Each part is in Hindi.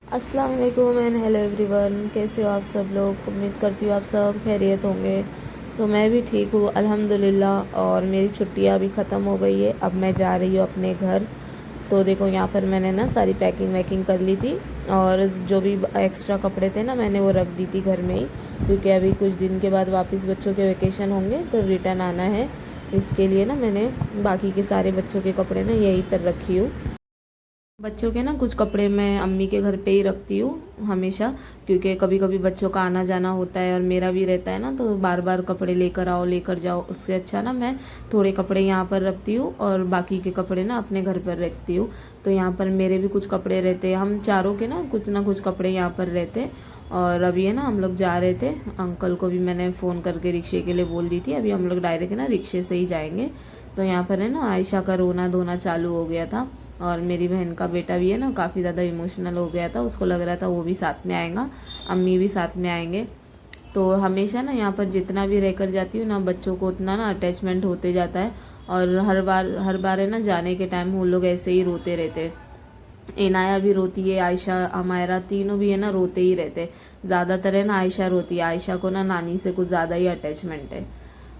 अस्सलाम वालेकुम एंड हेलो एवरीवन। कैसे हो आप सब लोग? उम्मीद करती हूँ आप सब खैरियत होंगे। तो मैं भी ठीक हूँ अल्हम्दुलिल्लाह। और मेरी छुट्टियाँ भी ख़त्म हो गई है, अब मैं जा रही हूँ अपने घर। तो देखो यहाँ पर मैंने ना सारी पैकिंग वैकिंग कर ली थी, और जो भी एक्स्ट्रा कपड़े थे ना मैंने वो रख दी थी घर में ही, क्योंकि अभी कुछ दिन के बाद वापस बच्चों के वेकेशन होंगे तो रिटर्न आना है। इसके लिए ना मैंने बाकी के सारे बच्चों के कपड़े ना यहीं पर रखी हूँ। बच्चों के ना कुछ कपड़े मैं अम्मी के घर पे ही रखती हूँ हमेशा, क्योंकि कभी कभी बच्चों का आना जाना होता है और मेरा भी रहता है ना, तो बार बार कपड़े लेकर आओ लेकर जाओ, उससे अच्छा ना मैं थोड़े कपड़े यहाँ पर रखती हूँ और बाकी के कपड़े ना अपने घर पर रखती हूँ। तो यहाँ पर मेरे भी कुछ कपड़े रहते हैं, हम चारों के ना कुछ कपड़े यहाँ पर रहते हैं। और अभी है ना हम लोग जा रहे थे, अंकल को भी मैंने फ़ोन करके रिक्शे के लिए बोल दी थी, अभी हम लोग डायरेक्ट ना रिक्शे से ही जाएंगे। तो यहाँ पर है ना आयशा का रोना धोना चालू हो गया था, और मेरी बहन का बेटा भी है ना काफ़ी ज़्यादा इमोशनल हो गया था, उसको लग रहा था वो भी साथ में आएगा, अम्मी भी साथ में आएंगे। तो हमेशा ना यहाँ पर जितना भी रहकर जाती हूँ ना बच्चों को उतना ना अटैचमेंट होते जाता है। और हर बार है ना जाने के टाइम वो लोग ऐसे ही रोते रहते हैं। इनाया भी रोती है, आयशा अमायरा तीनों भी है ना रोते ही रहते। ज़्यादातर है ना आयशा रोती है, आयशा को ना नानी से कुछ ज़्यादा ही अटैचमेंट है।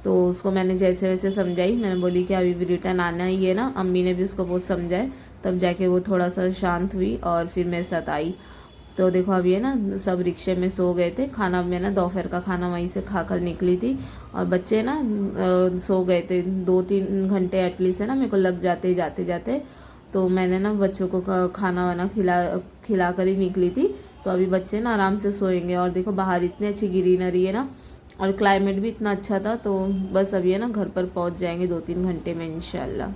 तो उसको मैंने जैसे वैसे समझाई, मैंने बोली कि अभी भी रिटर्न आना ही है ना, अम्मी ने भी उसको बहुत समझाए, तब जाके वो थोड़ा सा शांत हुई और फिर मेरे साथ आई। तो देखो अभी है ना सब रिक्शे में सो गए थे, खाना मैं ना दोपहर का खाना वहीं से खाकर निकली थी, और बच्चे ना सो गए थे। 2-3 घंटे एटलीस्ट है ना मेरे को लग जाते जाते जाते। तो मैंने ना बच्चों को खाना वाना खिला कर ही निकली थी। तो अभी बच्चे ना आराम से सोएंगे, और देखो बाहर इतनी अच्छी ग्रीनरी है ना, और क्लाइमेट भी इतना अच्छा था। तो बस अभी है ना घर पर पहुंच जाएंगे 2-3 घंटे में इंशाल्लाह।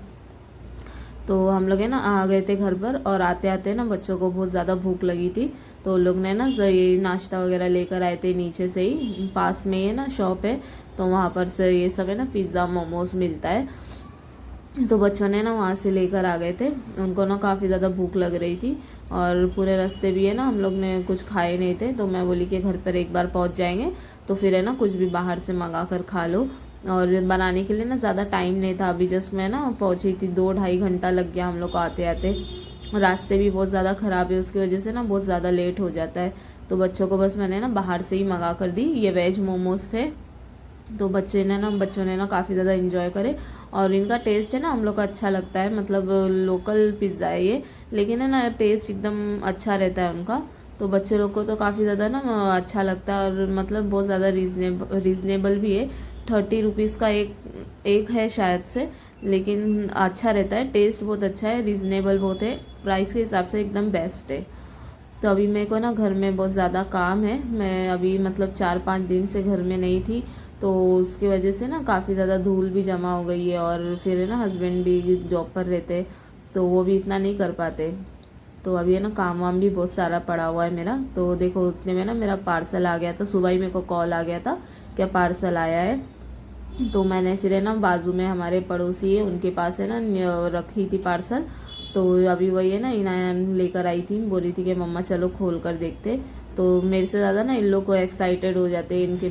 तो हम लोग है ना आ गए थे घर पर, और आते आते ना बच्चों को बहुत ज़्यादा भूख लगी थी, तो लोग ने ना ये नाश्ता वगैरह लेकर आए थे, नीचे से ही पास में ही ना शॉप है, तो वहाँ पर से ये सब है ना पिज़्ज़ा मोमोज मिलता है। तो बच्चों ने ना वहाँ से लेकर आ गए थे, उनको ना काफ़ी ज़्यादा भूख लग रही थी, और पूरे रास्ते भी है ना हम लोग ने कुछ खाए नहीं थे। तो मैं बोली कि घर पर एक बार पहुँच जाएंगे तो फिर है ना कुछ भी बाहर से मंगा कर खा लो। और बनाने के लिए ना ज़्यादा टाइम नहीं था, अभी जस्ट मैं ना पहुँची थी, 2-2.5 घंटा लग गया हम लोग को आते आते। रास्ते भी बहुत ज़्यादा ख़राब है, उसकी वजह से ना बहुत ज़्यादा लेट हो जाता है। तो बच्चों को बस मैंने ना बाहर से ही मंगा कर दी, ये वेज मोमोज थे। तो बच्चों ने ना काफ़ी ज़्यादा इंजॉय करे, और इनका टेस्ट है ना हम लोग को अच्छा लगता है, मतलब लोकल पिज़्ज़ा है ये, लेकिन है ना टेस्ट एकदम अच्छा रहता है उनका। तो बच्चे लोग को तो काफ़ी ज़्यादा ना अच्छा लगता है, और मतलब बहुत ज़्यादा रीज़नेबल भी है। 30 रुपीज़ का एक एक है शायद से, लेकिन अच्छा रहता है, टेस्ट बहुत अच्छा है, रीज़नेबल बहुत है, प्राइस के हिसाब से एकदम बेस्ट है। तो अभी मेरे को ना घर में बहुत ज़्यादा काम है, मैं अभी मतलब 4-5 दिन से घर में नहीं थी, तो उसकी वजह से ना काफ़ी ज़्यादा धूल भी जमा हो गई है, और फिर है ना हस्बैंड भी जॉब पर रहते, तो वो भी इतना नहीं कर पाते। तो अभी है ना काम वाम भी बहुत सारा पड़ा हुआ है मेरा। तो देखो उतने में ना मेरा पार्सल आ गया था, सुबह ही मेरे को कॉल आ गया था क्या पार्सल आया है। तो मैंने फिर है ना बाजू में हमारे पड़ोसी है उनके पास है ना रखी थी पार्सल। तो अभी वही है ना इनाया लेकर आई थी, बोल रही थी कि मम्मा चलो खोल कर देखते। तो मेरे से ज़्यादा ना इन लोग को एक्साइटेड हो जाते हैं इनके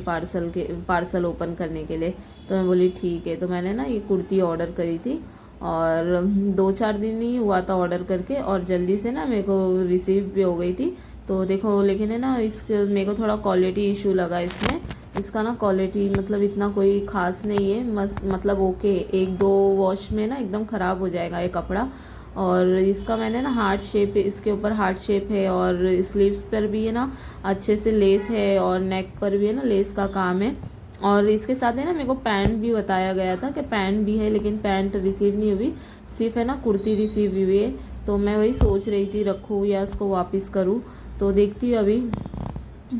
पार्सल ओपन करने के लिए। तो मैं बोली ठीक है। तो मैंने ना ये कुर्ती ऑर्डर करी थी, और 2-4 दिन ही हुआ था ऑर्डर करके, और जल्दी से ना मेरे को रिसीव भी हो गई थी। तो देखो लेकिन है ना इसके मेरे को थोड़ा क्वालिटी इशू लगा इसमें। इसका ना क्वालिटी मतलब इतना कोई खास नहीं है, मस्त मतलब ओके, 1-2 वॉश में ना एकदम ख़राब हो जाएगा ये कपड़ा। और इसका मैंने ना हार्ट शेप, इसके ऊपर हार्ट शेप है, और स्लीव्स पर भी है ना अच्छे से लेस है, और नेक पर भी है ना लेस का काम है। और इसके साथ है ना मेरे को पैंट भी बताया गया था कि पैंट भी है, लेकिन पैंट रिसीव नहीं हुई, सिर्फ है ना कुर्ती रिसीव हुई है। तो मैं वही सोच रही थी रखूँ या उसको वापस करूँ, तो देखती हूँ अभी।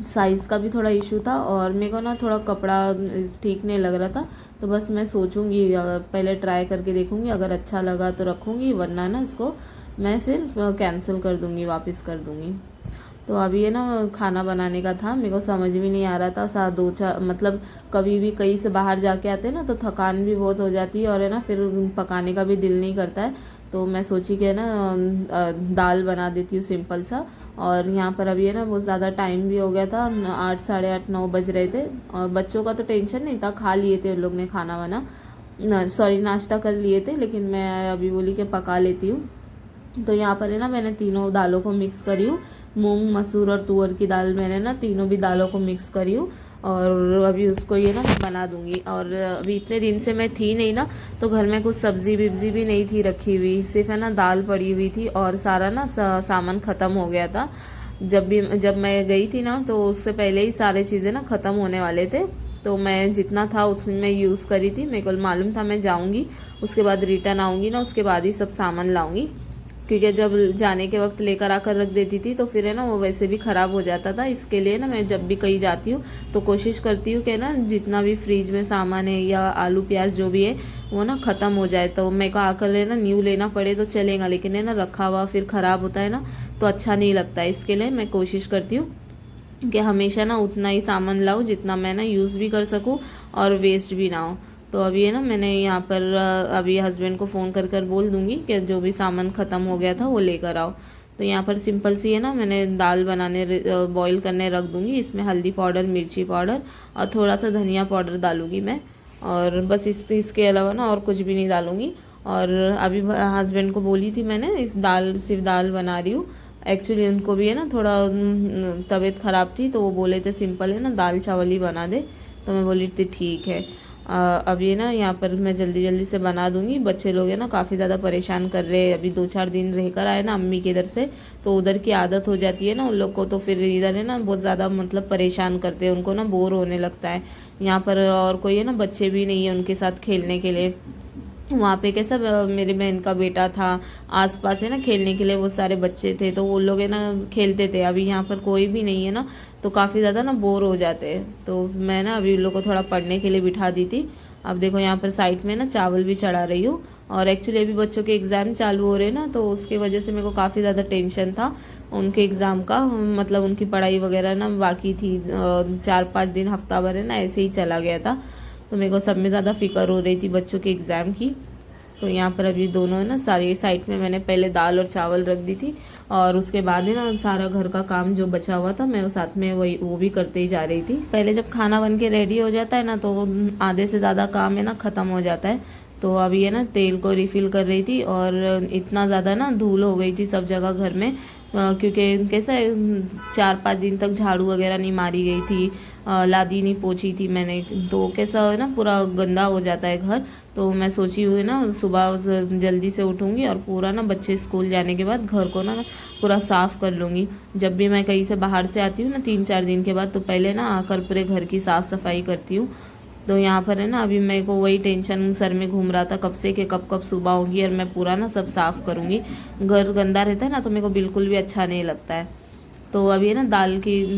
साइज़ का भी थोड़ा इशू था, और मेरे को ना थोड़ा कपड़ा ठीक नहीं लग रहा था, तो बस मैं सोचूंगी पहले ट्राई करके देखूंगी, अगर अच्छा लगा तो रखूंगी, वरना ना इसको मैं फिर कैंसिल कर दूंगी, वापस कर दूंगी। तो अभी है ना खाना बनाने का था, मेरे को समझ भी नहीं आ रहा था, साथ 2-4 मतलब कभी भी कहीं से बाहर जाके आते हैं ना तो थकान भी बहुत हो जाती है, और है ना फिर पकाने का भी दिल नहीं करता है। तो मैं सोची कि ना दाल बना देती हूँ सिंपल सा। और यहाँ पर अभी है ना बहुत ज़्यादा टाइम भी हो गया था, 8, साढ़े 8, 9 बज रहे थे, और बच्चों का तो टेंशन नहीं था, खा लिए थे उन लोग ने खाना वाना, सॉरी नाश्ता कर लिए थे, लेकिन मैं अभी बोली कि पका लेती हूँ। तो यहाँ पर है ना मैंने तीनों दालों को मिक्स करी हूँ, मूंग, मसूर और तुअर की दाल मैंने ना तीनों भी दालों को मिक्स करी हूँ और अभी उसको ये ना मैं बना दूंगी। और अभी इतने दिन से मैं थी नहीं ना, तो घर में कुछ सब्जी विब्जी भी नहीं थी रखी हुई, सिर्फ है ना दाल पड़ी हुई थी और सारा ना सामान ख़त्म हो गया था। जब मैं गई थी ना तो उससे पहले ही सारी चीज़ें ना ख़त्म होने वाले थे, तो मैं जितना था उसमें यूज़ करी थी। मेरे को मालूम था मैं जाऊँगी, उसके बाद रिटर्न आऊँगी ना, उसके बाद ही सब सामान लाऊँगी, क्योंकि जब जाने के वक्त लेकर आकर रख देती थी तो फिर है ना वो वैसे भी ख़राब हो जाता था। इसके लिए ना मैं जब भी कहीं जाती हूँ तो कोशिश करती हूँ कि ना जितना भी फ्रिज में सामान है या आलू प्याज जो भी है वो ना ख़त्म हो जाए, तो मेरे को आकर है ना न्यू लेना पड़े तो चलेगा, लेकिन है ना रखा हुआ फिर ख़राब होता है ना तो अच्छा नहीं लगता है। इसके लिए मैं कोशिश करती हूँ कि हमेशा ना उतना ही सामान लाऊं जितना मैं ना यूज़ भी कर सकूं और वेस्ट भी ना हो। तो अभी है ना मैंने यहाँ पर अभी हस्बैंड को फ़ोन कर कर बोल दूँगी कि जो भी सामान ख़त्म हो गया था वो लेकर आओ। तो यहाँ पर सिंपल सी है ना मैंने दाल बनाने बॉईल करने रख दूँगी। इसमें हल्दी पाउडर, मिर्ची पाउडर और थोड़ा सा धनिया पाउडर डालूँगी मैं, और बस इसके अलावा ना और कुछ भी नहीं डालूँगी। और अभी हस्बैंड को बोली थी मैंने इस दाल सिर्फ दाल बना रही हूँ। एक्चुअली उनको भी है ना थोड़ा तबीयत ख़राब थी, तो वो बोले थे सिंपल है ना दाल चावल ही बना दे, तो मैं बोली थी ठीक है। अब ये ना यहाँ पर मैं जल्दी जल्दी से बना दूंगी। बच्चे लोग है ना काफ़ी ज़्यादा परेशान कर रहे हैं, अभी 2-4 दिन रहकर आए ना अम्मी के इधर से, तो उधर की आदत हो जाती है ना उन लोग को, तो फिर इधर है ना बहुत ज़्यादा मतलब परेशान करते हैं, उनको ना बोर होने लगता है। यहाँ पर और कोई है ना बच्चे भी नहीं है उनके साथ खेलने के लिए। वहाँ पे कैसा मेरी बहन का बेटा था, आसपास है ना खेलने के लिए वो सारे बच्चे थे, तो वो लोग है ना खेलते थे। अभी यहाँ पर कोई भी नहीं है ना, तो काफ़ी ज़्यादा ना बोर हो जाते हैं। तो मैं ना अभी उन लोग को थोड़ा पढ़ने के लिए बिठा दी थी। अब देखो यहाँ पर साइड में ना चावल भी चढ़ा रही हूँ। और एक्चुअली अभी बच्चों के एग्ज़ाम चालू हो रहे हैं ना, तो उसके वजह से मेरे को काफ़ी ज़्यादा टेंशन था उनके एग्ज़ाम का, मतलब उनकी पढ़ाई वगैरह ना बाकी थी। 4-5 दिन, हफ्ता भर है ना ऐसे ही चला गया था, तो मेरे को सब में ज़्यादा फिक्र हो रही थी बच्चों के एग्ज़ाम की। तो यहाँ पर अभी दोनों है ना सारी साइड में मैंने पहले दाल और चावल रख दी थी, और उसके बाद है ना सारा घर का काम जो बचा हुआ था मैं साथ में वो भी करते ही जा रही थी। पहले जब खाना बन के रेडी हो जाता है ना तो आधे से ज़्यादा काम है ना ख़त्म हो जाता है। तो अभी है ना तेल को रिफ़िल कर रही थी, और इतना ज़्यादा ना धूल हो गई थी सब जगह घर में, क्योंकि कैसा है 4-5 दिन तक झाड़ू वगैरह नहीं मारी गई थी, लादी नहीं पोछी थी मैंने, तो कैसा है ना पूरा गंदा हो जाता है घर। तो मैं सोची हुई ना सुबह जल्दी से उठूँगी और पूरा ना बच्चे स्कूल जाने के बाद घर को ना पूरा साफ़ कर लूँगी। जब भी मैं कहीं से बाहर से आती हूँ ना 3-4 दिन के बाद, तो पहले ना आकर पूरे घर की साफ़ सफाई करती हूँ। तो यहाँ पर है ना अभी मेरे को वही टेंशन सर में घूम रहा था कब से कि कब कब सुबह होगी और मैं पूरा ना सब साफ़ करूँगी। घर गंदा रहता है ना तो मेरे को बिल्कुल भी अच्छा नहीं लगता है। तो अभी है ना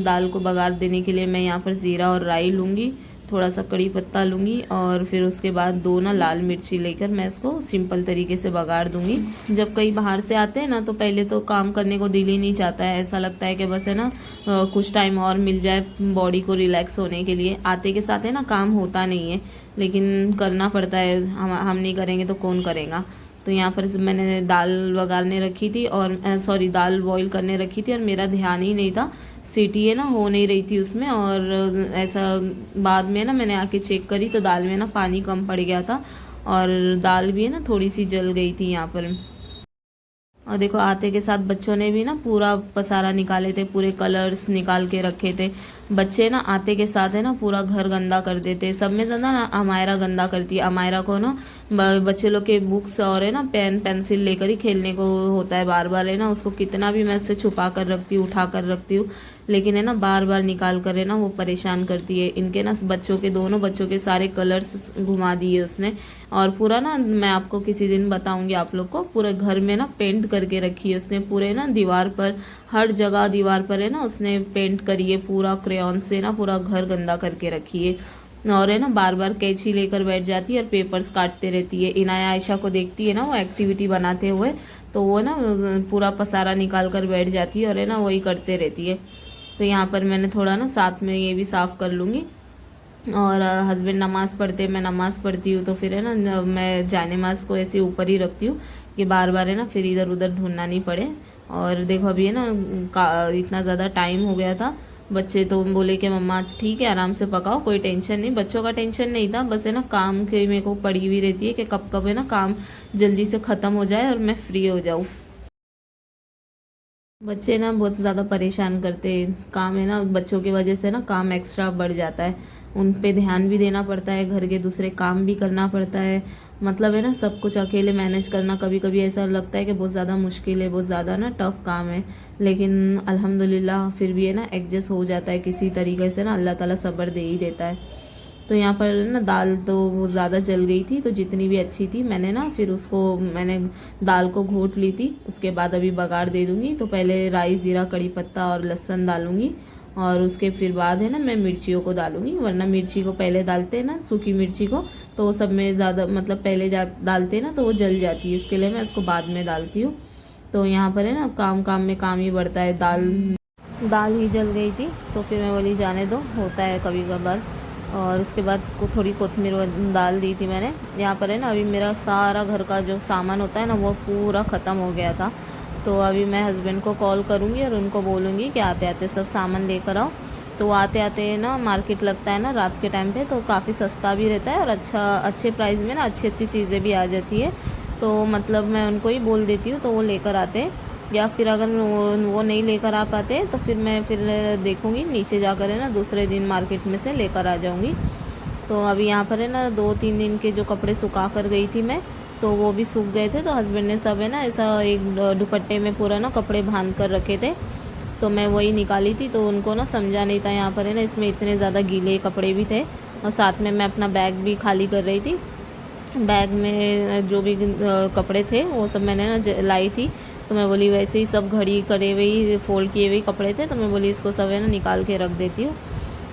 दाल को बघार देने के लिए मैं यहाँ पर ज़ीरा और राई लूँगी, थोड़ा सा कड़ी पत्ता लूँगी, और फिर उसके बाद 2 ना लाल मिर्ची लेकर मैं इसको सिंपल तरीके से बघार दूँगी। जब कहीं बाहर से आते हैं ना तो पहले तो काम करने को दिल ही नहीं चाहता है, ऐसा लगता है कि बस है ना कुछ टाइम और मिल जाए बॉडी को रिलैक्स होने के लिए। आते के साथ है ना काम होता नहीं है, लेकिन करना पड़ता है, हम नहीं करेंगे तो कौन करेगा। तो यहाँ पर मैंने दाल वगारने रखी थी, और सॉरी दाल बॉईल करने रखी थी, और मेरा ध्यान ही नहीं था, सीटी है ना हो नहीं रही थी उसमें। और ऐसा बाद में ना मैंने आके चेक करी तो दाल में ना पानी कम पड़ गया था, और दाल भी है ना थोड़ी सी जल गई थी यहाँ पर। और देखो आते के साथ बच्चों ने भी ना पूरा पसारा निकाले थे, पूरे कलर्स निकाल के रखे थे। बच्चे ना आते के साथ है ना पूरा घर गंदा कर देते। सब में ज़्यादा ना अमायरा गंदा करती है। अमायरा को ना बच्चे लोग के बुक्स और है ना पेन पेंसिल लेकर ही खेलने को होता है बार बार, है ना उसको कितना भी मैं उससे छुपा कर रखती हूँ, उठा कर रखती हूँ, लेकिन है ना बार बार निकाल कर है ना वो परेशान करती है। इनके ना बच्चों के, दोनों बच्चों के सारे कलर्स घुमा दिए उसने, और पूरा ना मैं आपको किसी दिन बताऊंगी आप लोग को, पूरे घर में ना पेंट करके रखी है उसने, पूरे ना दीवार पर, हर जगह दीवार पर है ना उसने पेंट करी है, पूरा क्रेयॉन से ना पूरा घर गंदा करके रखी है। और है ना बार बार कैंची लेकर बैठ जाती है और पेपर्स काटते रहती है। इनाया आयशा को देखती है ना वो एक्टिविटी बनाते हुए, तो वो ना पूरा पसारा निकाल कर बैठ जाती है और है ना वही करते रहती है। तो यहाँ पर मैंने थोड़ा ना साथ में ये भी साफ़ कर लूँगी। और हस्बैंड नमाज़ पढ़ते, मैं नमाज़ पढ़ती हूँ, तो फिर है ना मैं जानेमाज़ को ऐसे ऊपर ही रखती हूँ कि बार बार है ना फिर इधर उधर ढूंढना नहीं पड़े। और देखो अभी है ना इतना ज़्यादा टाइम हो गया था, बच्चे तो बोले कि मम्मा ठीक है आराम से पकाओ, कोई टेंशन नहीं। बच्चों का टेंशन नहीं था, बस है ना काम के मेरे को पड़ी हुई रहती है कि कब कब है ना काम जल्दी से ख़त्म हो जाए और मैं फ्री हो जाऊँ। बच्चे ना बहुत ज़्यादा परेशान करते हैं, काम है ना, बच्चों की वजह से ना काम एक्स्ट्रा बढ़ जाता है। उन पे ध्यान भी देना पड़ता है, घर के दूसरे काम भी करना पड़ता है। मतलब है ना, सब कुछ अकेले मैनेज करना कभी कभी ऐसा लगता है कि बहुत ज़्यादा मुश्किल है, बहुत ज़्यादा ना टफ़ काम है। लेकिन अल्हम्दुलिल्लाह फिर भी है ना एडजस्ट हो जाता है किसी तरीके से ना, अल्लाह ताला सब्र दे ही देता है। तो यहाँ पर ना दाल तो वो ज़्यादा जल गई थी, तो जितनी भी अच्छी थी मैंने ना फिर उसको मैंने दाल को घोट ली थी। उसके बाद अभी बघार दे दूँगी। तो पहले राई ज़ीरा कड़ी पत्ता और लहसुन डालूँगी, और उसके फिर बाद है ना मैं मिर्चियों को डालूँगी। वरना मिर्ची को पहले डालते हैं ना, सूखी मिर्ची को, तो वो सब में ज़्यादा मतलब पहले डालते हैं ना तो वो जल जाती है, इसके लिए मैं उसको बाद में डालती हूँ। तो यहाँ पर है ना काम काम में काम ही बढ़ता है। दाल ही जल गई थी, तो फिर मैं बोली जाने दो, होता है कभी कभार। और उसके बाद थोड़ी कोतमीर डाल दी थी मैंने। यहाँ पर है ना अभी मेरा सारा घर का जो सामान होता है ना वो पूरा ख़त्म हो गया था। तो अभी मैं हस्बैंड को कॉल करूँगी और उनको बोलूँगी कि आते आते सब सामान लेकर आओ। तो आते आते ना मार्केट लगता है ना रात के टाइम पे, तो काफ़ी सस्ता भी रहता है और अच्छे प्राइस में ना अच्छी अच्छी चीज़ें भी आ जाती है। तो मतलब मैं उनको ही बोल देती हूँ तो वो लेकर आते हैं, या फिर अगर वो नहीं लेकर आ पाते तो फिर मैं फिर देखूँगी नीचे जाकर है ना दूसरे दिन मार्केट में से लेकर आ जाऊँगी। तो अभी यहाँ पर है ना 2-3 दिन के जो कपड़े सुखा कर गई थी मैं, तो वो भी सूख गए थे। तो हस्बैंड ने सब है ना ऐसा एक दुपट्टे में पूरा ना कपड़े बांध कर रखे थे, तो मैं वही निकाली थी। तो उनको ना समझा नहीं था, यहाँ पर है ना इसमें इतने ज़्यादा गीले कपड़े भी थे, और साथ में मैं अपना बैग भी खाली कर रही थी। बैग में जो भी कपड़े थे वो सब मैंने ना लाई थी। तो मैं बोली वैसे ही सब घड़ी करे हुए फोल्ड किए हुए कपड़े थे, तो मैं बोली इसको सब है ना निकाल के रख देती हूँ।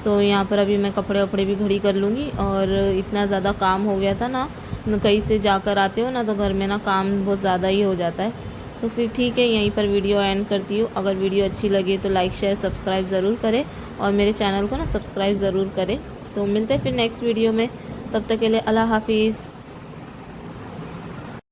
तो यहाँ पर अभी मैं कपड़े वपड़े भी घड़ी कर लूँगी। और इतना ज़्यादा काम हो गया था ना, कहीं से जाकर आते हो ना तो घर में ना काम बहुत ज़्यादा ही हो जाता है। तो फिर ठीक है, यहीं पर वीडियो एंड करती हूँ। अगर वीडियो अच्छी लगे तो लाइक शेयर सब्सक्राइब ज़रूर करें, और मेरे चैनल को ना सब्सक्राइब ज़रूर करें। तो मिलते हैं फिर नेक्स्ट वीडियो में, तब तक के लिए अल्लाह हाफिज़।